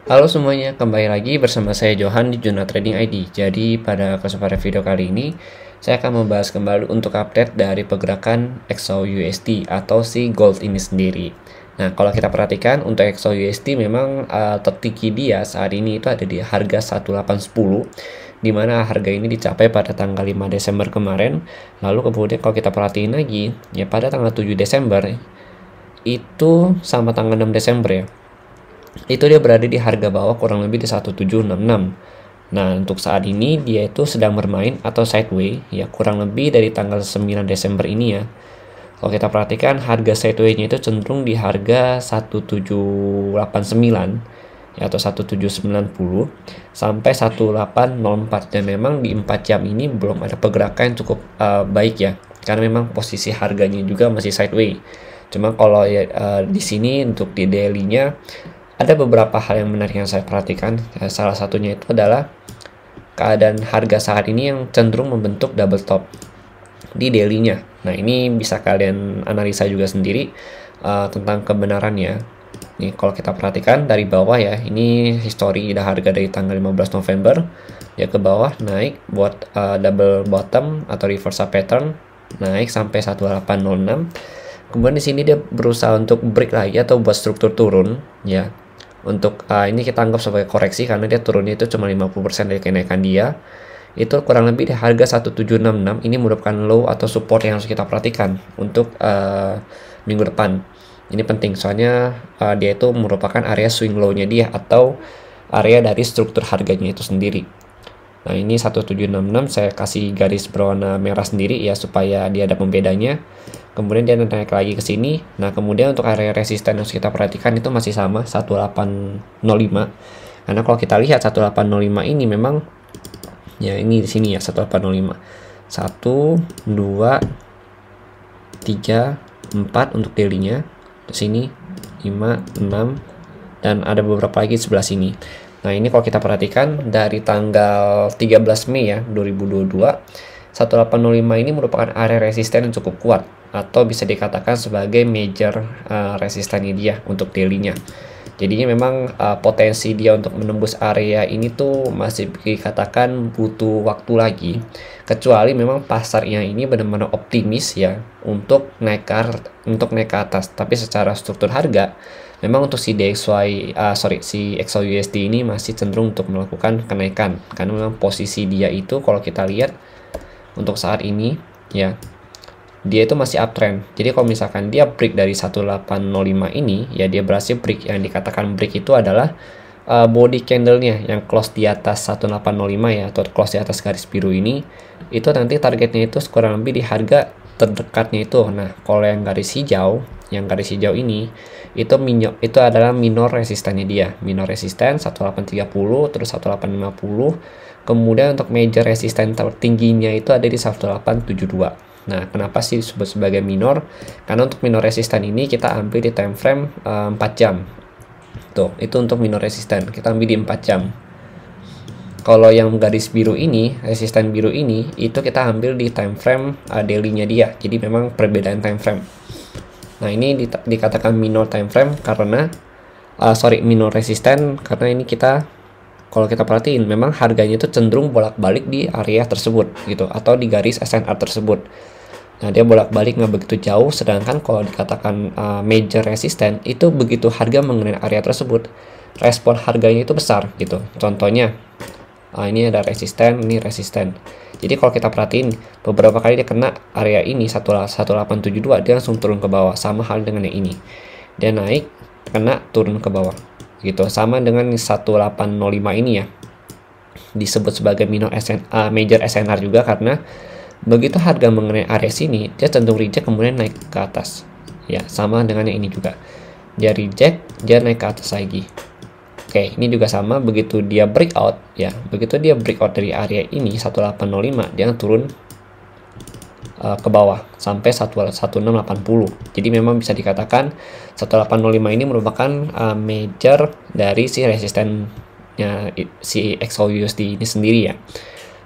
Halo semuanya, kembali lagi bersama saya Johan di Juna Trading ID. Jadi pada kesempatan video kali ini, saya akan membahas kembali untuk update dari pergerakan XAUUSD atau si gold ini sendiri. Nah, kalau kita perhatikan untuk XAUUSD memang tertinggi dia saat ini itu ada di harga 1810, di mana harga ini dicapai pada tanggal 5 Desember kemarin. Lalu kemudian kalau kita perhatiin lagi, ya pada tanggal 7 Desember itu sama tanggal 6 Desember ya, itu dia berada di harga bawah kurang lebih di 1766. Nah, untuk saat ini dia itu sedang bermain atau sideways ya kurang lebih dari tanggal 9 Desember ini ya. Kalau kita perhatikan harga sideways-nya itu cenderung di harga 1789 ya atau 1790 sampai 1804, dan memang di 4 jam ini belum ada pergerakan yang cukup baik ya. Karena memang posisi harganya juga masih sideways. Cuma kalau ya, di sini untuk di daily-nya ada beberapa hal yang menarik yang saya perhatikan. Salah satunya itu adalah keadaan harga saat ini yang cenderung membentuk double top di daily-nya. Nah, ini bisa kalian analisa juga sendiri tentang kebenarannya. Nih, kalau kita perhatikan dari bawah ya, ini history harga dari tanggal 15 November ya ke bawah naik buat double bottom atau reversal pattern, naik sampai 1806. Kemudian di sini dia berusaha untuk break lagi atau buat struktur turun ya. Untuk ini kita anggap sebagai koreksi karena dia turunnya itu cuma 50% dari kenaikan dia. Itu kurang lebih di harga 1766. Ini merupakan low atau support yang harus kita perhatikan untuk minggu depan. Ini penting soalnya dia itu merupakan area swing low-nya dia atau area dari struktur harganya itu sendiri. Nah, ini 1766 saya kasih garis berwarna merah sendiri ya supaya dia ada pembedanya. Kemudian dia naik lagi ke sini. Nah, kemudian untuk area resisten yang harus kita perhatikan itu masih sama 1805. Karena kalau kita lihat 1805 ini memang ya ini di sini ya 1805. 1 2 3 4 untuk daily-nya. Di sini 5 6 dan ada beberapa lagi sebelah sini. Nah, ini kalau kita perhatikan dari tanggal 13 Mei ya 2022, 1805 ini merupakan area resisten yang cukup kuat atau bisa dikatakan sebagai major resistannya dia untuk daily-nya. Jadinya memang potensi dia untuk menembus area ini tuh masih dikatakan butuh waktu lagi. Kecuali memang pasarnya ini benar-benar optimis ya untuk naik ke atas. Tapi secara struktur harga memang untuk si si XAUUSD ini masih cenderung untuk melakukan kenaikan karena memang posisi dia itu kalau kita lihat untuk saat ini ya dia itu masih uptrend. Jadi kalau misalkan dia break dari 1805 ini ya dia berhasil break. Yang dikatakan break itu adalah body candle-nya yang close di atas 1805 ya atau close di atas garis biru ini, itu nanti targetnya itu kurang lebih di harga terdekatnya itu. Nah, kalau yang garis hijau ini itu adalah minor resistannya dia. Minor resisten 1830 terus 1850. Kemudian untuk major resisten tertingginya itu ada di 1872. Nah, kenapa sih disebut sebagai minor? Karena untuk minor resisten ini kita ambil di time frame 4 jam. Tuh, itu untuk minor resisten. Kita ambil di 4 jam. Kalau yang garis biru ini, resisten biru ini, itu kita ambil di time frame daily-nya dia. Jadi memang perbedaan time frame. Nah, ini dikatakan minor time frame karena minor resisten karena ini kalau kita perhatiin memang harganya itu cenderung bolak-balik di area tersebut gitu atau di garis SNR tersebut. Nah, dia bolak-balik nggak begitu jauh, sedangkan kalau dikatakan major resisten itu begitu harga mengenai area tersebut, respon harganya itu besar gitu. Contohnya ini ada resisten, ini resisten. Jadi kalau kita perhatiin beberapa kali dia kena area ini 1872, dia langsung turun ke bawah, sama hal dengan yang ini. Dia naik, kena, turun ke bawah. Gitu. Sama dengan 1805 ini ya. Disebut sebagai major SNR juga karena begitu harga mengenai area sini, dia cenderung reject kemudian naik ke atas. Ya, sama dengan yang ini juga. Dia reject, dia naik ke atas lagi. Oke, ini juga sama, begitu dia breakout ya, begitu dia breakout dari area ini 1805, dia turun ke bawah sampai 1680. Jadi memang bisa dikatakan 1805 ini merupakan major dari si resistennya si XAUUSD ini sendiri ya.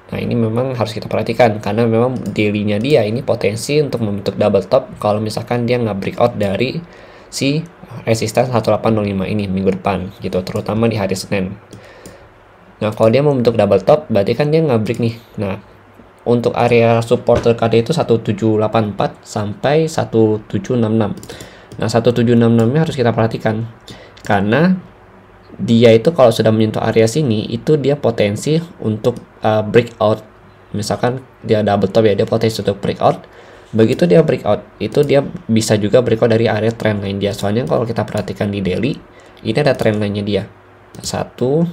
Nah, ini memang harus kita perhatikan karena memang daily-nya dia ini potensi untuk membentuk double top kalau misalkan dia nggak breakout dari si resisten 1805 ini minggu depan gitu, terutama di hari Senin. Nah, kalau dia membentuk double top, berarti kan dia nge-break nih. Nah, untuk area support terdekat itu 1784 sampai 1766. Nah, 1766-nya harus kita perhatikan. Karena dia itu kalau sudah menyentuh area sini, itu dia potensi untuk breakout. Misalkan dia double top ya, dia potensi untuk breakout. Begitu dia breakout, itu dia bisa juga breakout dari area trend line dia. Soalnya kalau kita perhatikan di daily, ini ada trend line-nya dia. 1,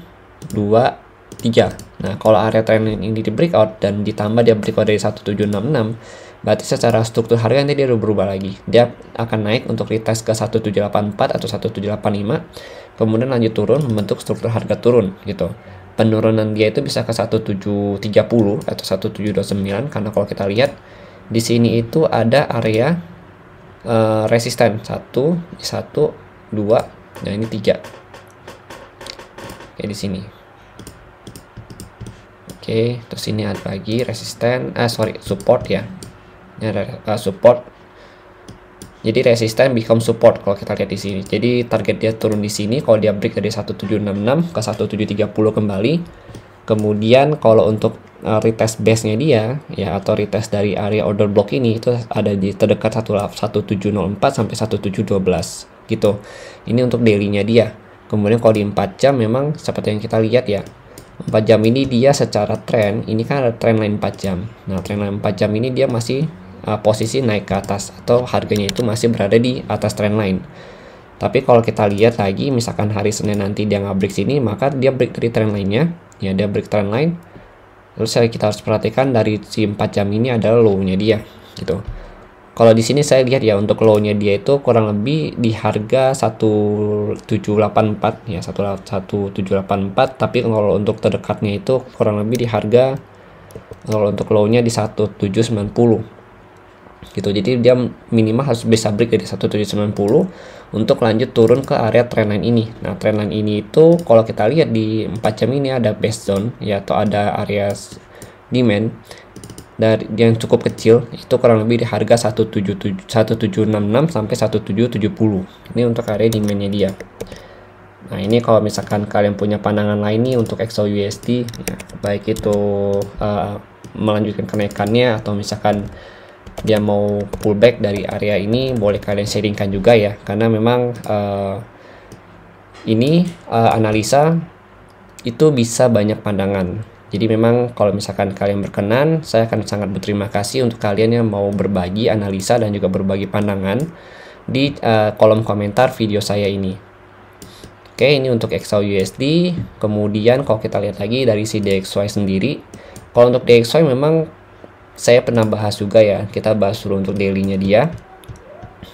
2, 3. Nah, kalau area trend line ini di breakout dan ditambah dia breakout dari 1766, berarti secara struktur harga nanti dia udah berubah lagi. Dia akan naik untuk retest ke 1784 atau 1785, kemudian lanjut turun membentuk struktur harga turun gitu. Penurunan dia itu bisa ke 1730 atau 1729, karena kalau kita lihat di sini itu ada area resisten 1, 2, nah ini 3. Kayak di sini. Oke, terus ini ada lagi resisten, support ya. Ini ada support. Jadi resisten become support kalau kita lihat di sini. Jadi target dia turun di sini kalau dia break dari 1766 ke 1730 kembali. Kemudian kalau untuk retest base-nya dia ya, atau retest dari area order block ini itu ada di terdekat 1704 sampai 1712 gitu. Ini untuk daily-nya dia. Kemudian kalau di 4 jam memang seperti yang kita lihat ya. 4 jam ini dia secara trend, ini kan ada trend line 4 jam. Nah, trend line 4 jam ini dia masih posisi naik ke atas, atau harganya itu masih berada di atas trend line. Tapi kalau kita lihat lagi, misalkan hari Senin nanti dia nggak break sini, maka dia break dari trend line-nya. Ya, dia break trend line. Terus kita harus perhatikan dari si 4 jam ini adalah low-nya dia gitu. Kalau di sini saya lihat ya, untuk low-nya dia itu kurang lebih di harga 1784 ya, 1784, tapi kalau untuk terdekatnya itu kurang lebih di harga, kalau untuk low-nya di 1790 gitu. Jadi dia minimal harus bisa break dari 1790 untuk lanjut turun ke area trendline ini. Nah, trendline ini itu kalau kita lihat di 4 jam ini ada base zone ya, atau ada area demand dari yang cukup kecil, itu kurang lebih di harga 1766 sampai 1770. Ini untuk area demand-nya dia. Nah, ini kalau misalkan kalian punya pandangan lain nih untuk XAUUSD ya, baik itu melanjutkan kenaikannya atau misalkan dia mau pullback dari area ini, boleh kalian sharingkan juga ya, karena memang ini analisa itu bisa banyak pandangan. Jadi memang kalau misalkan kalian berkenan, saya akan sangat berterima kasih untuk kalian yang mau berbagi analisa dan juga berbagi pandangan di kolom komentar video saya ini. Oke, ini untuk XAUUSD. Kemudian kalau kita lihat lagi dari si DXY sendiri, kalau untuk DXY memang saya pernah bahas juga ya, kita bahas dulu untuk daily-nya dia.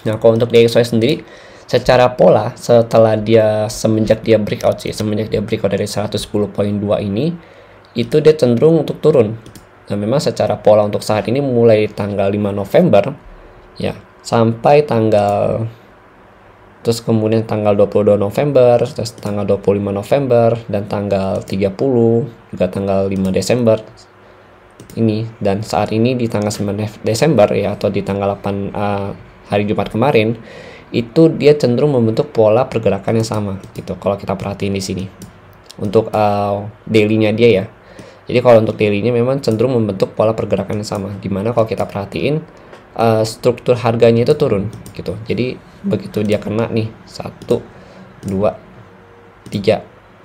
Nah, kalau untuk DXY sendiri, secara pola setelah dia semenjak dia breakout dari 110.2 ini, itu dia cenderung untuk turun. Nah, memang secara pola untuk saat ini mulai tanggal 5 November ya, sampai tanggal, terus kemudian tanggal 22 November, terus tanggal 25 November, dan tanggal 30, juga tanggal 5 Desember ini. Dan saat ini di tanggal 9 Desember ya, atau di tanggal 8 hari Jumat kemarin, itu dia cenderung membentuk pola pergerakan yang sama gitu kalau kita perhatiin di sini untuk daily-nya dia ya. Jadi kalau untuk daily-nya memang cenderung membentuk pola pergerakan yang sama, dimana kalau kita perhatiin struktur harganya itu turun gitu. Jadi begitu dia kena nih 1, 2, 3,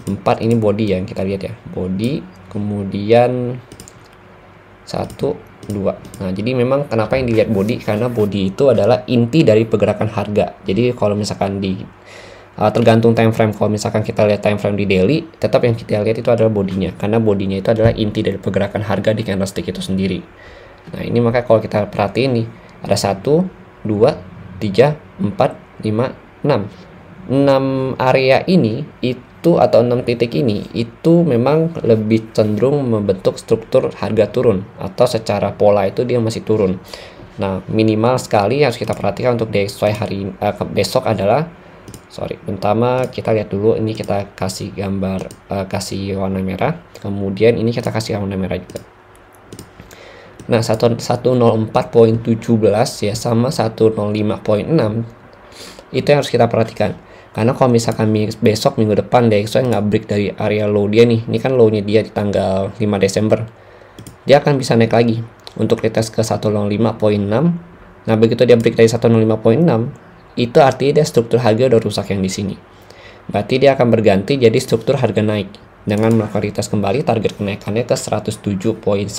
4, ini body yang kita lihat ya, body, kemudian 1, 2. Nah, jadi memang kenapa yang dilihat body, karena body itu adalah inti dari pergerakan harga. Jadi kalau misalkan di tergantung time frame, kalau misalkan kita lihat time frame di daily, tetap yang kita lihat itu adalah bodinya, karena bodinya itu adalah inti dari pergerakan harga di candlestick itu sendiri. Nah, ini maka kalau kita perhatiin nih, ada 1, 2, 3, 4, 5, 6 area ini itu, atau 6 titik ini itu memang lebih cenderung membentuk struktur harga turun, atau secara pola itu dia masih turun. Nah, minimal sekali harus kita perhatikan untuk DXY hari besok adalah, pertama kita lihat dulu, ini kita kasih gambar, kasih warna merah, kemudian ini kita kasih warna merah juga. Nah, 104.17 ya sama 105.6 Itu yang harus kita perhatikan. Karena kalau misalkan besok minggu depan DXY nggak break dari area low dia nih, ini kan low-nya dia di tanggal 5 Desember, dia akan bisa naik lagi untuk retest ke 105.6. Nah, begitu dia break dari 105.6, itu artinya dia struktur harga udah rusak yang di sini. Berarti dia akan berganti jadi struktur harga naik dengan melakukan retest kembali target kenaikannya ke 107.11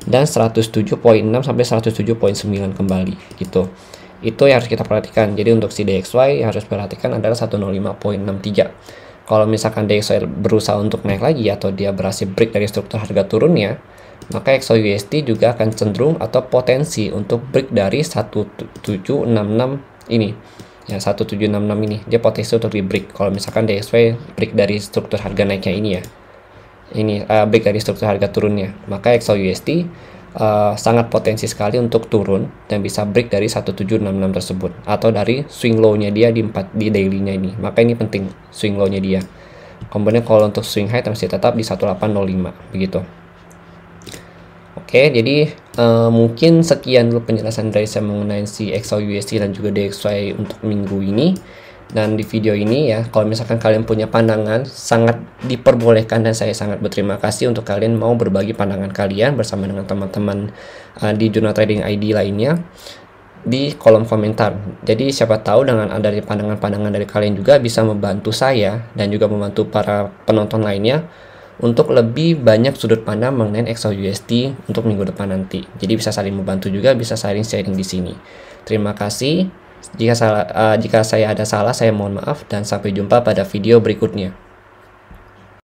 dan 107.6 sampai 107.9 kembali gitu. Itu yang harus kita perhatikan. Jadi untuk si DXY yang harus perhatikan adalah 105.63. Kalau misalkan DXY berusaha untuk naik lagi atau dia berhasil break dari struktur harga turunnya, maka XAUUSD juga akan cenderung atau potensi untuk break dari 1766 ini. Ya, 1766 ini dia potensi untuk di break kalau misalkan DXY break dari struktur harga naiknya ini ya. Ini break dari struktur harga turunnya, maka XAUUSD sangat potensi sekali untuk turun dan bisa break dari 1766 tersebut atau dari swing low-nya dia di daily-nya ini. Maka ini penting swing low-nya dia. Kemudian kalau untuk swing high masih tetap di 1805 begitu. Oke, jadi mungkin sekian dulu penjelasan dari saya mengenai si XAUUSD dan juga DXY untuk minggu ini. Dan di video ini ya, kalau misalkan kalian punya pandangan, sangat diperbolehkan dan saya sangat berterima kasih untuk kalian mau berbagi pandangan kalian bersama dengan teman-teman di Jurnal Trading ID lainnya di kolom komentar. Jadi siapa tahu dengan ada pandangan-pandangan dari kalian juga bisa membantu saya dan juga membantu para penonton lainnya untuk lebih banyak sudut pandang mengenai XAUUSD untuk minggu depan nanti. Jadi bisa saling membantu juga, bisa saling sharing di sini. Terima kasih. Jika saya ada salah, saya mohon maaf dan sampai jumpa pada video berikutnya.